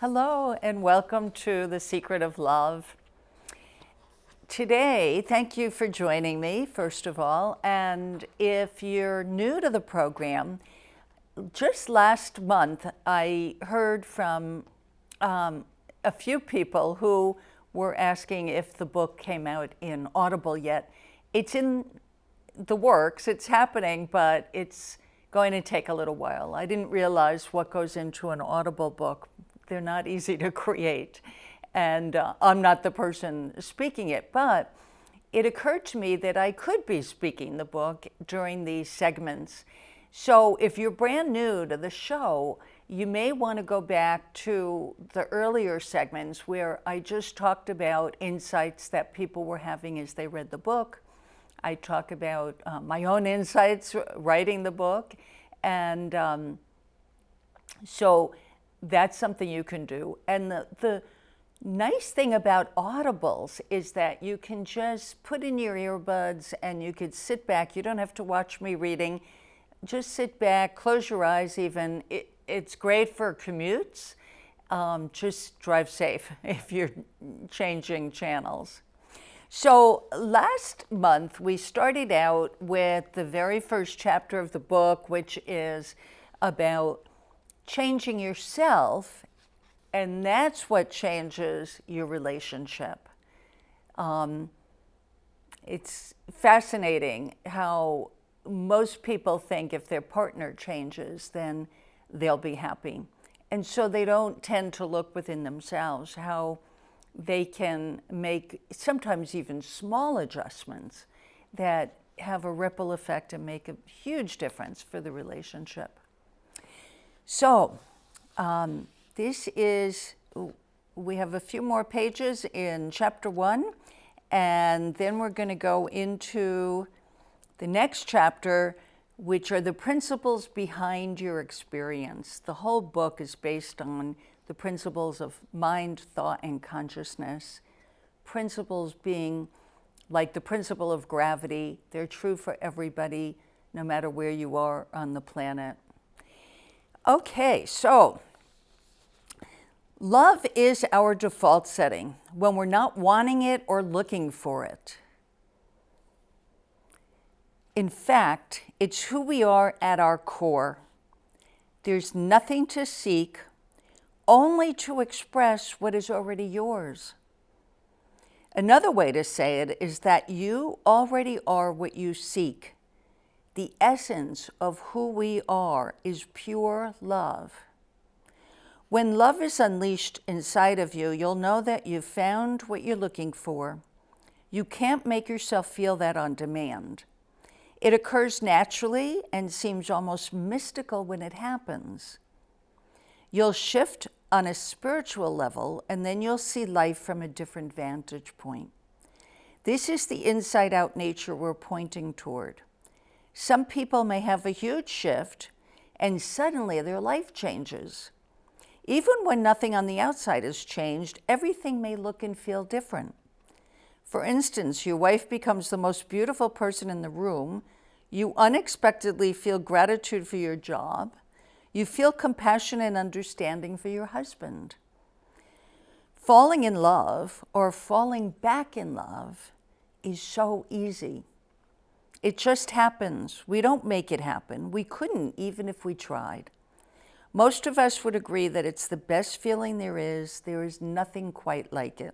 Hello and welcome to The Secret of Love. Today, thank you for joining me, first of all. And if you're new to the program, just last month I heard from a few people who were asking if the book came out in Audible yet. It's in the works, it's happening, but it's going to take a little while. I didn't realize what goes into an Audible book. They're not easy to create, and I'm not the person speaking it, but it occurred to me that I could be speaking the book during these segments. So if you're brand new to the show, you may want to go back to the earlier segments where I just talked about insights that people were having as they read the book. I talk about my own insights writing the book, and so that's something you can do. And the nice thing about Audibles is that you can just put in your earbuds and you could sit back. You don't have to watch me reading. Just sit back, close your eyes even. It's great for commutes. Just drive safe if you're changing channels. So last month we started out with the very first chapter of the book, which is about changing yourself, and that's what changes your relationship. It's fascinating how most people think if their partner changes, then they'll be happy. And so they don't tend to look within themselves, how they can make sometimes even small adjustments that have a ripple effect and make a huge difference for the relationship. So we have a few more pages in chapter 1, and then we're going to go into the next chapter, which are the principles behind your experience. The whole book is based on the principles of mind, thought, and consciousness. Principles being like the principle of gravity. They're true for everybody, no matter where you are on the planet. Okay, so love is our default setting when we're not wanting it or looking for it. In fact, it's who we are at our core. There's nothing to seek, only to express what is already yours. Another way to say it is that you already are what you seek. The essence of who we are is pure love. When love is unleashed inside of you, you'll know that you've found what you're looking for. You can't make yourself feel that on demand. It occurs naturally and seems almost mystical when it happens. You'll shift on a spiritual level, and then you'll see life from a different vantage point. This is the inside-out nature we're pointing toward. Some people may have a huge shift, and suddenly their life changes. Even when nothing on the outside has changed, everything may look and feel different. For instance, your wife becomes the most beautiful person in the room. You unexpectedly feel gratitude for your job. You feel compassion and understanding for your husband. Falling in love or falling back in love is so easy. It just happens. We don't make it happen. We couldn't, even if we tried. Most of us would agree that it's the best feeling there is. There is nothing quite like it.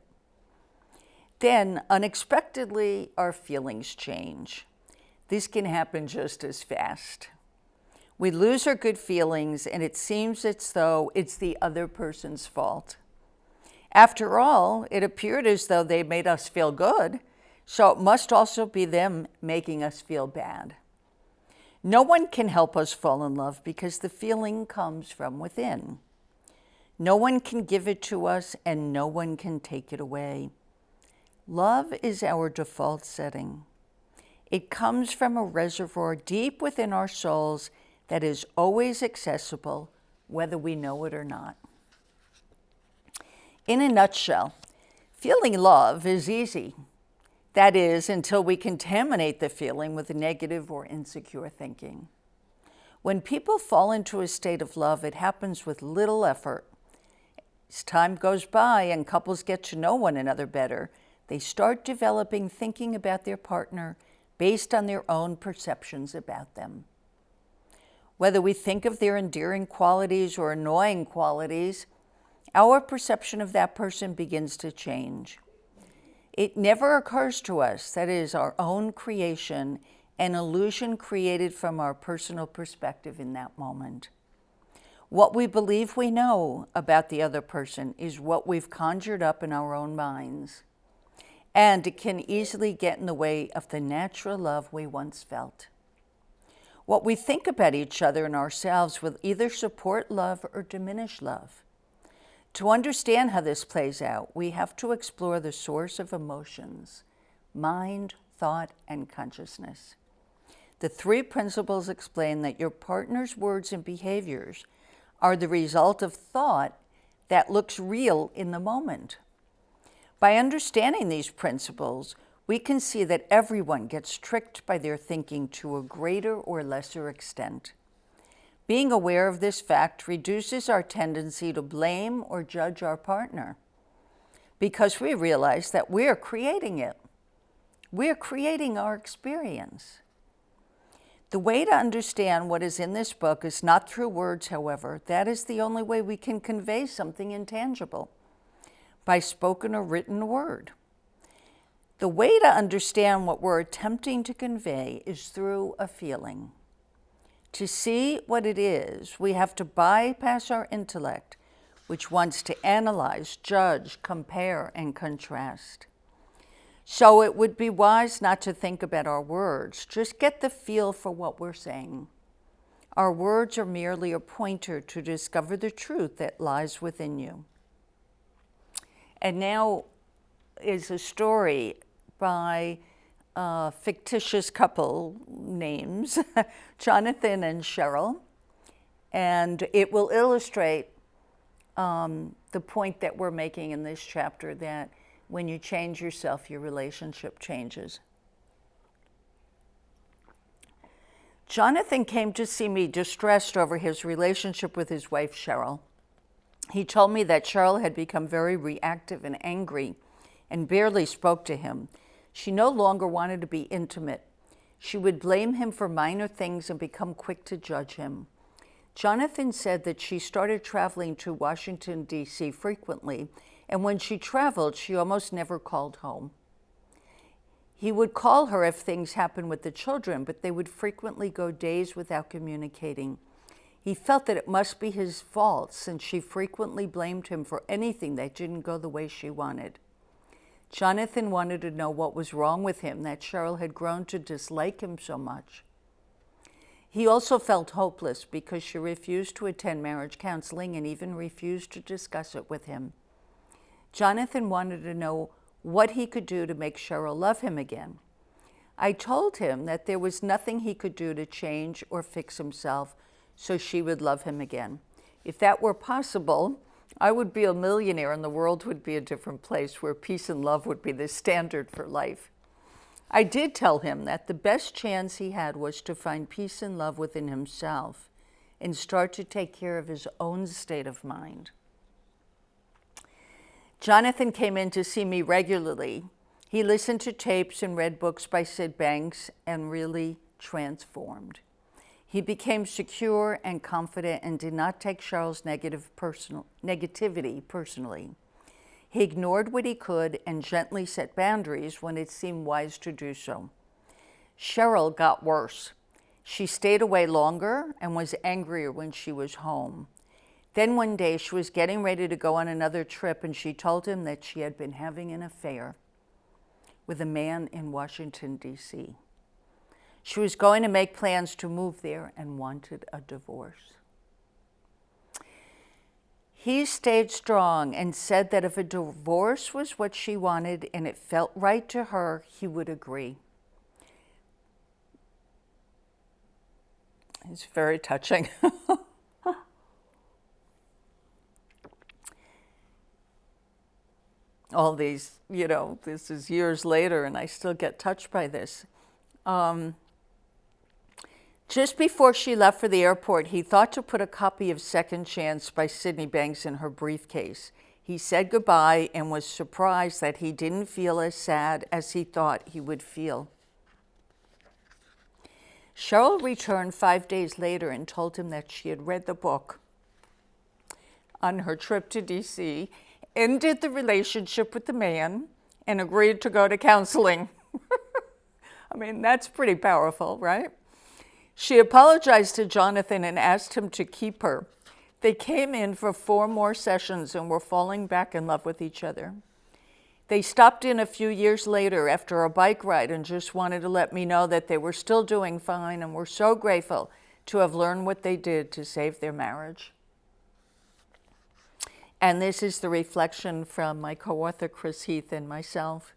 Then, unexpectedly, our feelings change. This can happen just as fast. We lose our good feelings, and it seems as though it's the other person's fault. After all, it appeared as though they made us feel good, so it must also be them making us feel bad. No one can help us fall in love because the feeling comes from within. No one can give it to us, and no one can take it away. Love is our default setting. It comes from a reservoir deep within our souls that is always accessible, whether we know it or not. In a nutshell, feeling love is easy. That is, until we contaminate the feeling with negative or insecure thinking. When people fall into a state of love, it happens with little effort. As time goes by and couples get to know one another better, they start developing thinking about their partner based on their own perceptions about them. Whether we think of their endearing qualities or annoying qualities, our perception of that person begins to change. It never occurs to us that it is our own creation, an illusion created from our personal perspective in that moment. What we believe we know about the other person is what we've conjured up in our own minds, and it can easily get in the way of the natural love we once felt. What we think about each other and ourselves will either support love or diminish love. To understand how this plays out, we have to explore the source of emotions: mind, thought, and consciousness. The three principles explain that your partner's words and behaviors are the result of thought that looks real in the moment. By understanding these principles, we can see that everyone gets tricked by their thinking to a greater or lesser extent. Being aware of this fact reduces our tendency to blame or judge our partner, because we realize that we're creating it. We're creating our experience. The way to understand what is in this book is not through words, however. That is the only way we can convey something intangible, by spoken or written word. The way to understand what we're attempting to convey is through a feeling. To see what it is, we have to bypass our intellect, which wants to analyze, judge, compare, and contrast. So it would be wise not to think about our words, just get the feel for what we're saying. Our words are merely a pointer to discover the truth that lies within you. And now is a story by a fictitious couple names, Jonathan and Cheryl, and it will illustrate the point that we're making in this chapter, that when you change yourself, your relationship changes. Jonathan came to see me distressed over his relationship with his wife, Cheryl. He told me that Cheryl had become very reactive and angry and barely spoke to him. She no longer wanted to be intimate. She would blame him for minor things and become quick to judge him. Jonathan said that she started traveling to Washington, D.C. frequently, and when she traveled, she almost never called home. He would call her if things happened with the children, but they would frequently go days without communicating. He felt that it must be his fault, since she frequently blamed him for anything that didn't go the way she wanted. Jonathan wanted to know what was wrong with him, that Cheryl had grown to dislike him so much. He also felt hopeless because she refused to attend marriage counseling and even refused to discuss it with him. Jonathan wanted to know what he could do to make Cheryl love him again. I told him that there was nothing he could do to change or fix himself so she would love him again. If that were possible, I would be a millionaire and the world would be a different place where peace and love would be the standard for life. I did tell him that the best chance he had was to find peace and love within himself and start to take care of his own state of mind. Jonathan came in to see me regularly. He listened to tapes and read books by Sid Banks and really transformed. He became secure and confident and did not take Cheryl's negativity personally. He ignored what he could and gently set boundaries when it seemed wise to do so. Cheryl got worse. She stayed away longer and was angrier when she was home. Then one day she was getting ready to go on another trip and she told him that she had been having an affair with a man in Washington, D.C. She was going to make plans to move there and wanted a divorce. He stayed strong and said that if a divorce was what she wanted and it felt right to her, he would agree. It's very touching. All these, this is years later and I still get touched by this. Just before she left for the airport, he thought to put a copy of Second Chance by Sydney Banks in her briefcase. He said goodbye and was surprised that he didn't feel as sad as he thought he would feel. Cheryl returned 5 days later and told him that she had read the book on her trip to DC, ended the relationship with the man, and agreed to go to counseling. I mean, that's pretty powerful, right? She apologized to Jonathan and asked him to keep her. They came in for 4 more sessions and were falling back in love with each other. They stopped in a few years later after a bike ride and just wanted to let me know that they were still doing fine and were so grateful to have learned what they did to save their marriage. And this is the reflection from my co-author Chris Heath and myself.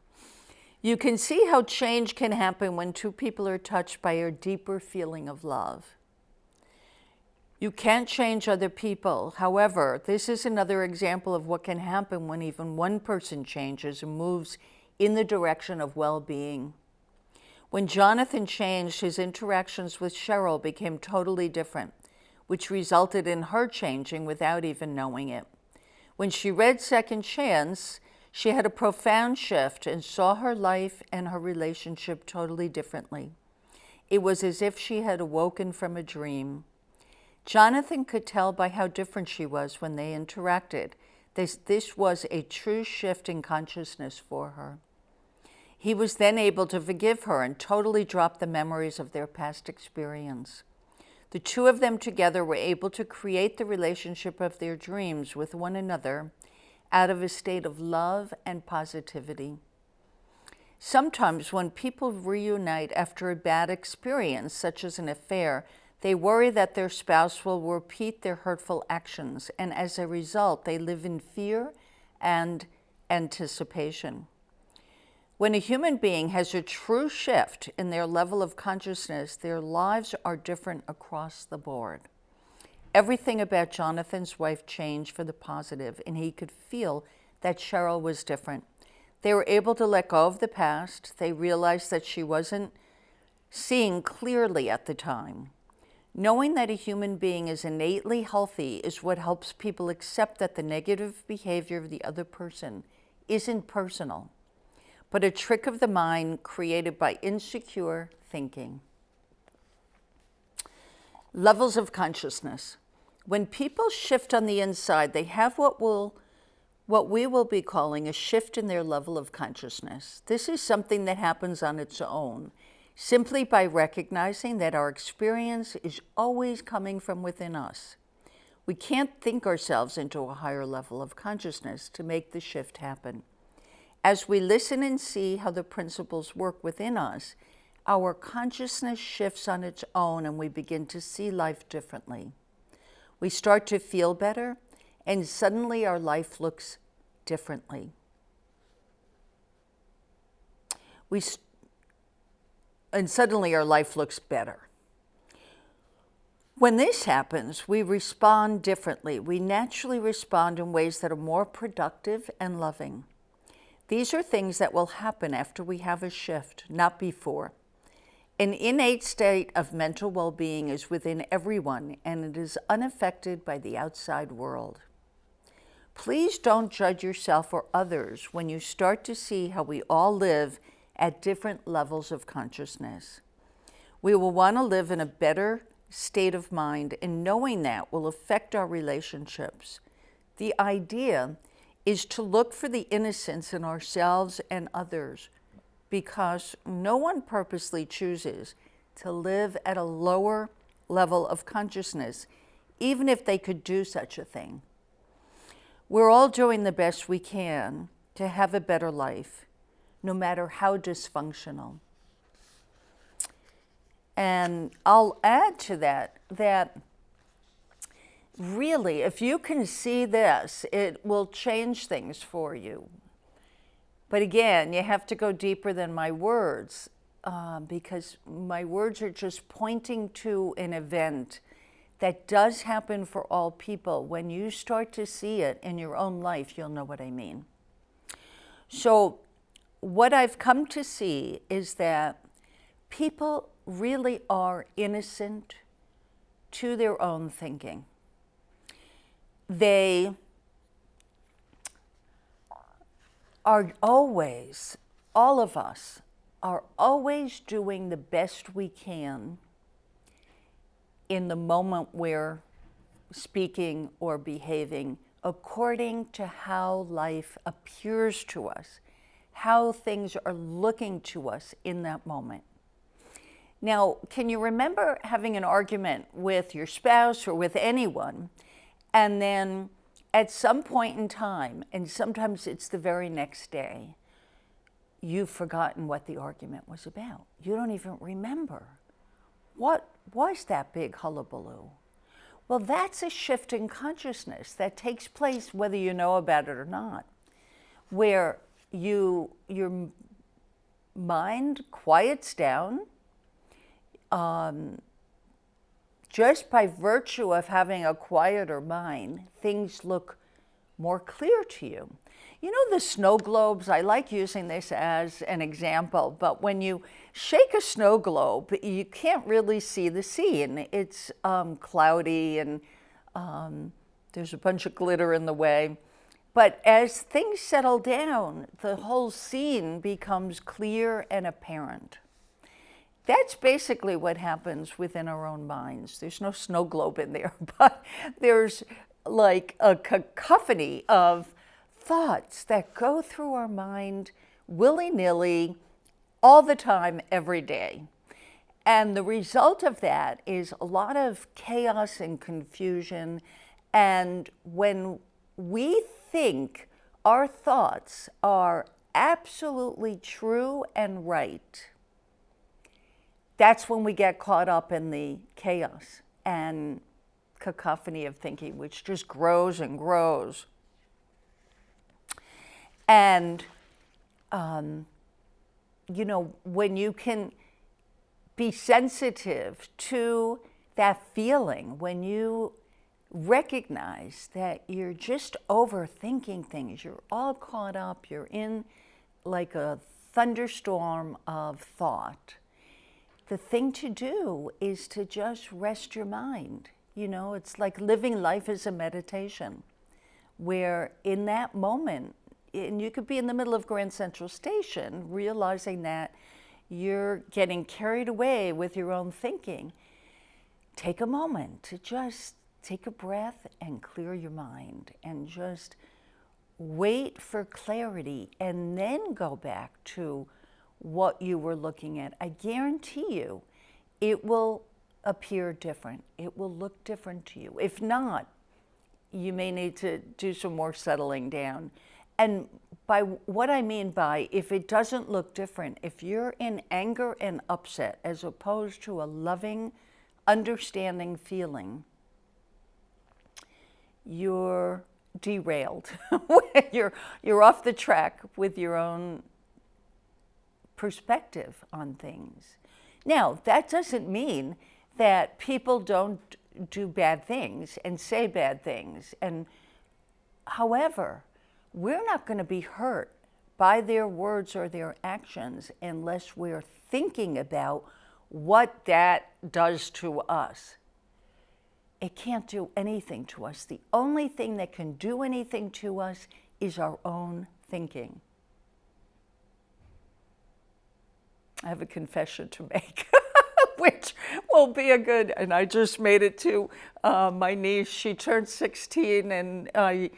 You can see how change can happen when 2 people are touched by a deeper feeling of love. You can't change other people. However, this is another example of what can happen when even one person changes and moves in the direction of well-being. When Jonathan changed, his interactions with Cheryl became totally different, which resulted in her changing without even knowing it. When she read Second Chance, she had a profound shift and saw her life and her relationship totally differently. It was as if she had awoken from a dream. Jonathan could tell by how different she was when they interacted. This was a true shift in consciousness for her. He was then able to forgive her and totally drop the memories of their past experience. The 2 of them together were able to create the relationship of their dreams with one another out of a state of love and positivity. Sometimes when people reunite after a bad experience, such as an affair, they worry that their spouse will repeat their hurtful actions, and as a result, they live in fear and anticipation. When a human being has a true shift in their level of consciousness, their lives are different across the board. Everything about Jonathan's wife changed for the positive, and he could feel that Cheryl was different. They were able to let go of the past. They realized that she wasn't seeing clearly at the time. Knowing that a human being is innately healthy is what helps people accept that the negative behavior of the other person isn't personal, but a trick of the mind created by insecure thinking. Levels of consciousness. When people shift on the inside, they have what we will be calling a shift in their level of consciousness. This is something that happens on its own, simply by recognizing that our experience is always coming from within us. We can't think ourselves into a higher level of consciousness to make the shift happen. As we listen and see how the principles work within us, our consciousness shifts on its own and we begin to see life differently. We start to feel better, and suddenly our life looks differently. And suddenly our life looks better. When this happens, we respond differently. We naturally respond in ways that are more productive and loving. These are things that will happen after we have a shift, not before. An innate state of mental well-being is within everyone, and it is unaffected by the outside world. Please don't judge yourself or others when you start to see how we all live at different levels of consciousness. We will want to live in a better state of mind, and knowing that will affect our relationships. The idea is to look for the innocence in ourselves and others, because no one purposely chooses to live at a lower level of consciousness, even if they could do such a thing. We're all doing the best we can to have a better life, no matter how dysfunctional. And I'll add to that really, if you can see this, it will change things for you. But again, you have to go deeper than my words, because my words are just pointing to an event that does happen for all people. When you start to see it in your own life, you'll know what I mean. So what I've come to see is that people really are innocent to their own thinking. They are always, all of us, are always doing the best we can in the moment we're speaking or behaving according to how life appears to us, how things are looking to us in that moment. Now, can you remember having an argument with your spouse or with anyone, and then at some point in time, and sometimes it's the very next day, you've forgotten what the argument was about? You don't even remember. What was that big hullabaloo? Well, that's a shift in consciousness that takes place whether you know about it or not, where your mind quiets down, just by virtue of having a quieter mind, things look more clear to you. You know the snow globes, I like using this as an example, but when you shake a snow globe, you can't really see the scene. It's cloudy and there's a bunch of glitter in the way. But as things settle down, the whole scene becomes clear and apparent. That's basically what happens within our own minds. There's no snow globe in there, but there's like a cacophony of thoughts that go through our mind willy-nilly all the time, every day. And the result of that is a lot of chaos and confusion. And when we think our thoughts are absolutely true and right, that's when we get caught up in the chaos and cacophony of thinking, which just grows and grows. And, you know, when you can be sensitive to that feeling, when you recognize that you're just overthinking things, you're all caught up, you're in like a thunderstorm of thought, the thing to do is to just rest your mind. You know, it's like living life as a meditation, where in that moment, and you could be in the middle of Grand Central Station, realizing that you're getting carried away with your own thinking. Take a moment to just take a breath and clear your mind and just wait for clarity and then go back to what you were looking at. I guarantee you it will appear different. It will look different to you. If not, you may need to do some more settling down. And by what I mean by if it doesn't look different, if you're in anger and upset as opposed to a loving, understanding feeling, you're derailed. you're off the track with your own perspective on things. Now, that doesn't mean that people don't do bad things and say bad things. And however, we're not going to be hurt by their words or their actions unless we're thinking about what that does to us. It can't do anything to us. The only thing that can do anything to us is our own thinking. I have a confession to make, which will be a good, and I just made it to my niece. She turned 16, and I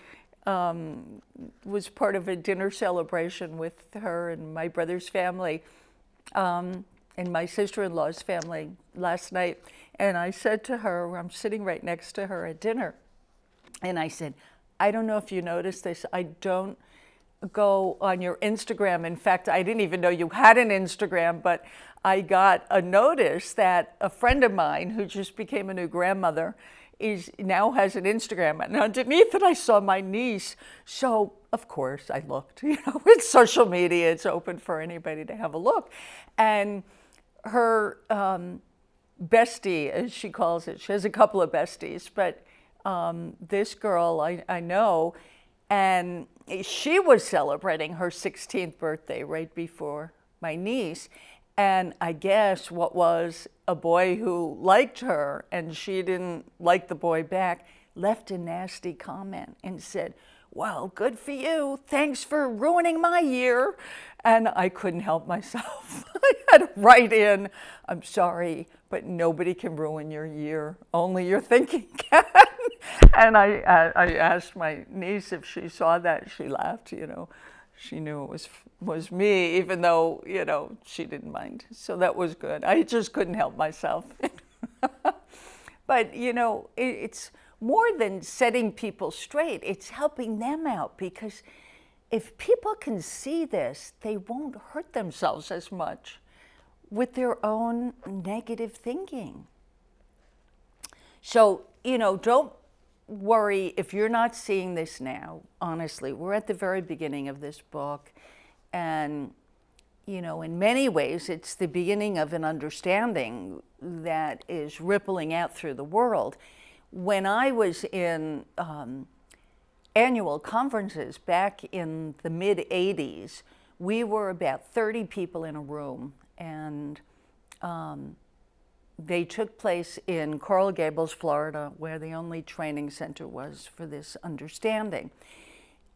was part of a dinner celebration with her and my brother's family and my sister-in-law's family last night. And I said to her, I'm sitting right next to her at dinner, and I said, I don't know if you noticed this, I don't go on your Instagram. In fact, I didn't even know you had an Instagram, but I got a notice that a friend of mine who just became a new grandmother now has an Instagram. And underneath it, I saw my niece. So, of course, I looked. You know, it's social media. It's open for anybody to have a look. And her bestie, as she calls it, she has a couple of besties, but this girl I know, and she was celebrating her 16th birthday right before my niece. And I guess what was a boy who liked her and she didn't like the boy back left a nasty comment and said, well, good for you. Thanks for ruining my year. And I couldn't help myself. I had to write in, I'm sorry, but nobody can ruin your year. Only your thinking can. And I asked my niece if she saw that. She laughed, She knew it was me, even though, she didn't mind. So that was good. I just couldn't help myself. But, it's more than setting people straight. It's helping them out, because if people can see this, they won't hurt themselves as much with their own negative thinking. So, don't worry if you're not seeing this now. Honestly, we're at the very beginning of this book, and in many ways it's the beginning of an understanding that is rippling out through the world. When I was in annual conferences back in the mid-'80s, we were about 30 people in a room, and they took place in Coral Gables, Florida, where the only training center was for this understanding.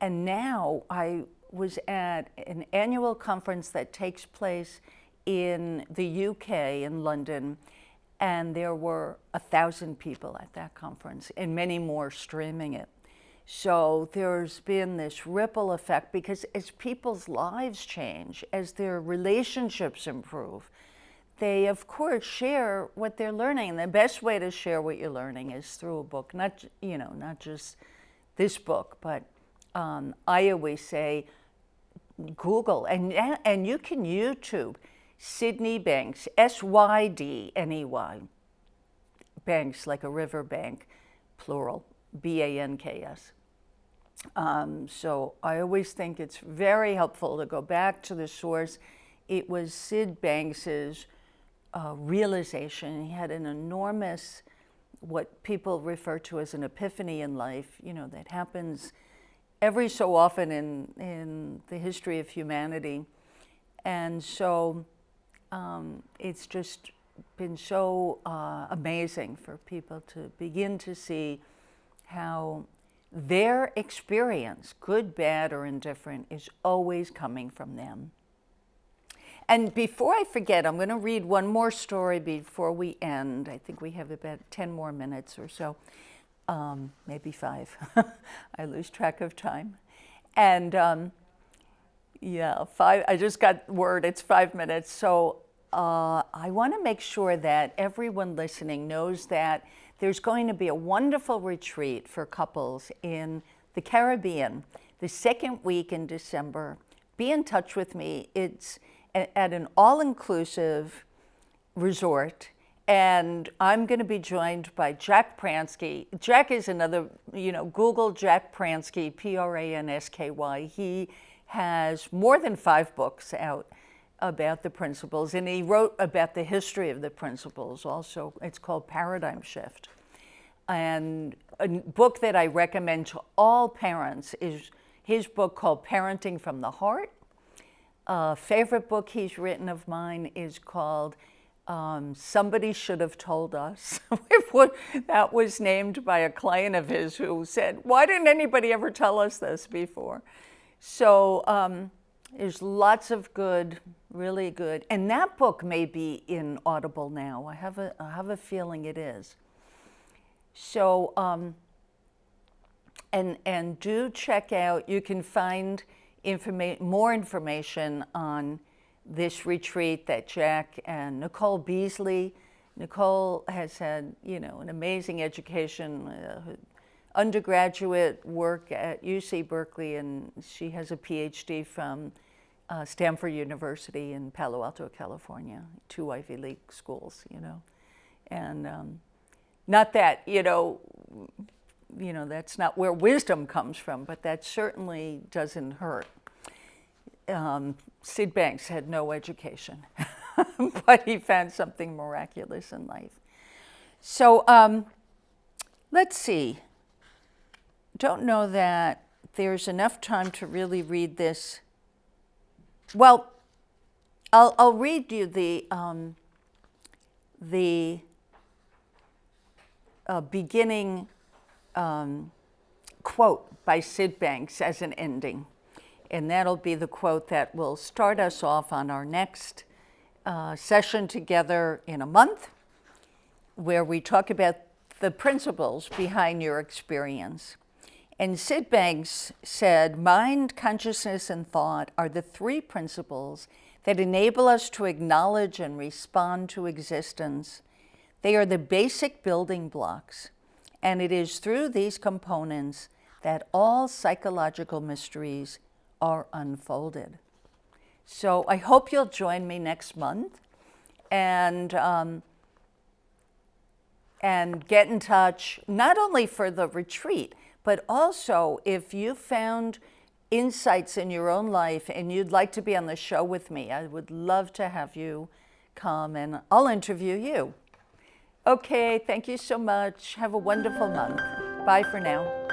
And now I was at an annual conference that takes place in the UK, in London, and there were 1,000 people at that conference and many more streaming it. So there's been this ripple effect, because as people's lives change, as their relationships improve, they, of course, share what they're learning. And the best way to share what you're learning is through a book, not just this book, but I always say Google, and you can YouTube Sydney Banks, Sydney, Banks, like a river bank, plural, Banks. So I always think it's very helpful to go back to the source. It was Sid Banks's realization. He had an enormous, what people refer to as an epiphany in life, that happens every so often in the history of humanity. And so it's just been so amazing for people to begin to see how their experience, good, bad, or indifferent, is always coming from them. And before I forget, I'm going to read one more story before we end. I think we have about 10 more minutes or so, maybe 5. I lose track of time. And 5, I just got word it's 5 minutes. So I want to make sure that everyone listening knows that there's going to be a wonderful retreat for couples in the Caribbean the second week in December. Be in touch with me. It's at an all-inclusive resort, and I'm going to be joined by Jack Pransky. Jack is another, Google Jack Pransky, Pransky. He has more than 5 books out about the principles, and he wrote about the history of the principles also. It's called Paradigm Shift. And a book that I recommend to all parents is his book called Parenting from the Heart. A favorite book he's written of mine is called Somebody Should Have Told Us. That was named by a client of his who said, why didn't anybody ever tell us this before? So there's lots of good, really good. And that book may be in Audible now. I have a feeling it is. So, and do check out, you can find more information on this retreat that Jack and Nicole Beasley. Nicole has had, an amazing education, undergraduate work at UC Berkeley, and she has a PhD from Stanford University in Palo Alto, California, 2 Ivy League schools, And not that, that's not where wisdom comes from, but that certainly doesn't hurt. Sid Banks had no education, but he found something miraculous in life. So let's see. Don't know that there's enough time to really read this. Well, I'll read you the beginning quote by Sid Banks as an ending. And that'll be the quote that will start us off on our next session together in a month, where we talk about the principles behind your experience. And Sid Banks said, mind, consciousness, and thought are the three principles that enable us to acknowledge and respond to existence. They are the basic building blocks, and it is through these components that all psychological mysteries are unfolded. So I hope you'll join me next month and get in touch, not only for the retreat, but also if you found insights in your own life and you'd like to be on the show with me, I would love to have you come and I'll interview you. Okay, thank you so much. Have a wonderful month. Bye for now.